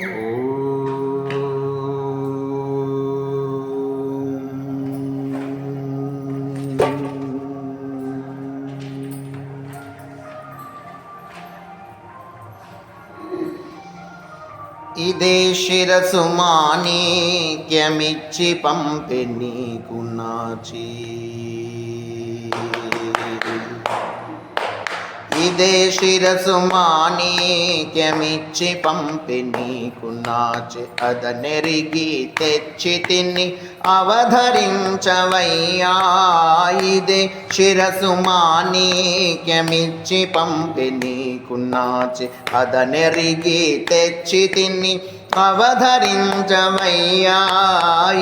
ఇదే శిరసు మాణిక్యమిచ్చి పంపె నీకు నాచి. ఇదే శిరసు మాణిక్యమిచ్చి పంపె నీకు నాచి. అదనెరిగి తెచ్చి తిని అవధరించవయ్యా. ఇదే శిరసు మాణిక్యమిచ్చి పంపె నీకు నాచి. అదనెరిగి తెచ్చి తిని అవధరించవయ్యా.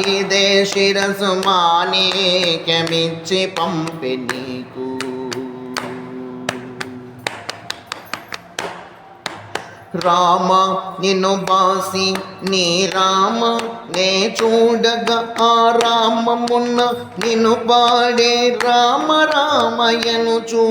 ఇదే శిరసు మాణిక్యమిచ్చి పంపె నీకు. రామ నిన్ను బాసి నీ రామ నే చూడగా ఆ రామమున్న నిన్ను పాడే రామ రామయను చూ.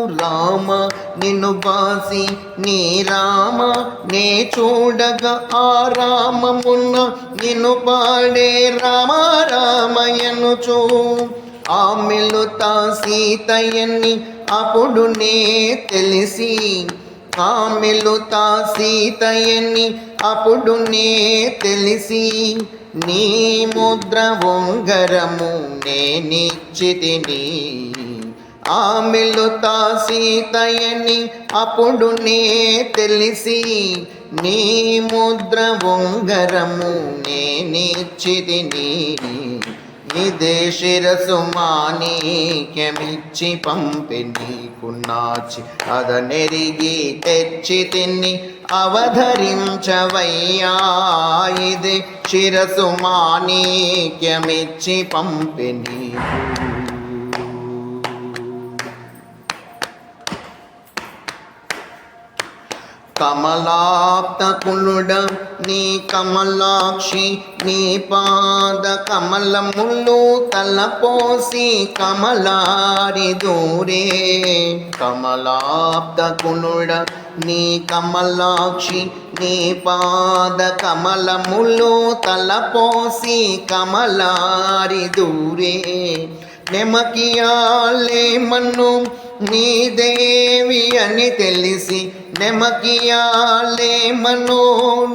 రామ నిన్ను బాసి నీ రామ నే చూడగా ఆ రామమున్న నిన్ను పాడే రామ రామయను చూ. ఆమెలుత సీతయ్యని అప్పుడు నే తెలిసి. ఆమెలుత సీతయ్యని అప్పుడు నే తెలిసి. నీ ముద్ర ఉంగరము నేనిచ్చితిని. ఆమెలుత సీతయ్యని అప్పుడు నే తెలిసి. నీ ముద్ర ఉంగరము నేనిచ్చితిని. ఇదే శిరసు మాణిక్యమిచ్చి పంపె నీకు నాచి. అదనెరిగి తెచ్చి తిని అవధరించవయ్యా. ఇదే శిరసు మాణిక్యమిచ్చి పంపె నీకు. కమలాప్తకులుడ నీ కమలాక్షి నీ పాద కమలములు తలపోసి కమలారి దూరే. కమలాప్తకులుడ నీ కమలాక్షి నీ పాద కమలములు తలపోసి కమలారి దూరే. నెమకియాలేమన్ను నీ దేవి అని తెలిసి. నెమకియాలేమను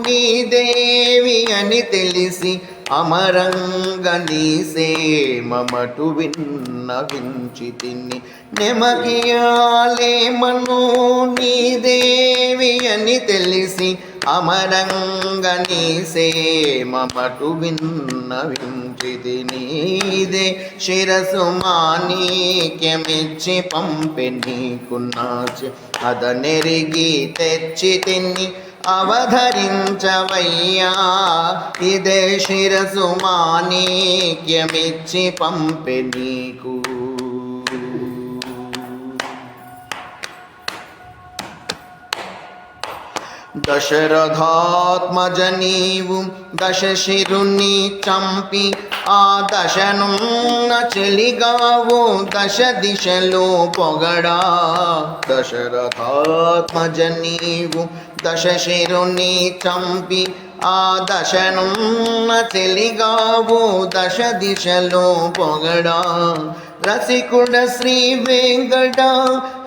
నీ దేవి అని తెలిసి. అమరంగ నీ సేమమటు విన్నవించి తిని. నెమకియాలేమను నీ దేవి అని తెలిసి. అమరంగ నీ సేమమటు విన్నవించి తిని. ఇదే శిరసు మాణిక్యమిచ్చి పంపె నీకు నాచి. అదనెరిగి తెచ్చి తిని అవధరించవయ్యా. ఇదే శిరసు మాణిక్యమిచ్చి పంపె నీకు. దశరథాత్మజ నీవు దశశిరుని చంపి ఆ దశనున్న చెలిగావు దశ దిశలో పొగడా. దశరథాత్మజ నీవు దశశిరుని చంపి ఆ దశనున్న చెలిగావు దశ దిశలో పొగడా. రసికుడ శ్రీ వెంకట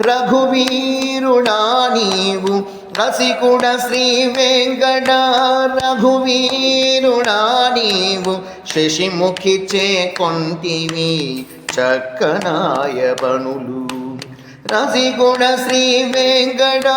రఘువీరుడా నీవు. రసికుడ శ్రీ వెంకట రఘువీరుడా నీవు. శశిముఖి చే కొంటివి చక్కనాయబనులు. రసికుడ శ్రీ వెంకట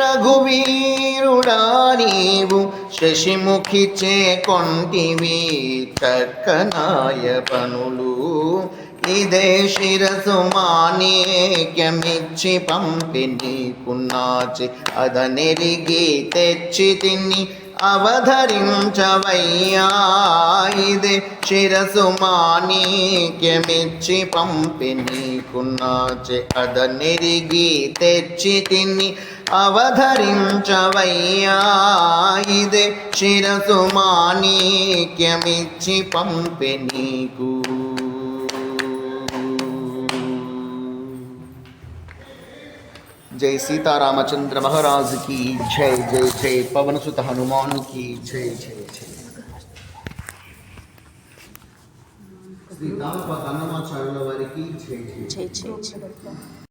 రఘువీరుడా నీవు. శశిముఖి చే కొంటివి చక్కనాయబనులు. ఇదే శిరసు మాణిక్యమిచ్చి పంపె నీకు నాచి. అదనెరిగి తెచ్చి తిని అవధరించవయ్యా. ఇదే శిరసు మాణిక్యమిచ్చి పంపె నీకు నాచి. అదనెరిగి తెచ్చి తిని అవధరించవయ్యా. ఇదే శిరసు మాణిక్యమిచ్చి పంపె నీకు. जय सीतारामचंद्र महाराज की जय जय जय पवन सुत हनुमान की जय जय जय శ్రీ రామపద హనుమాచార్యుల వారికి జై జై జై జై జై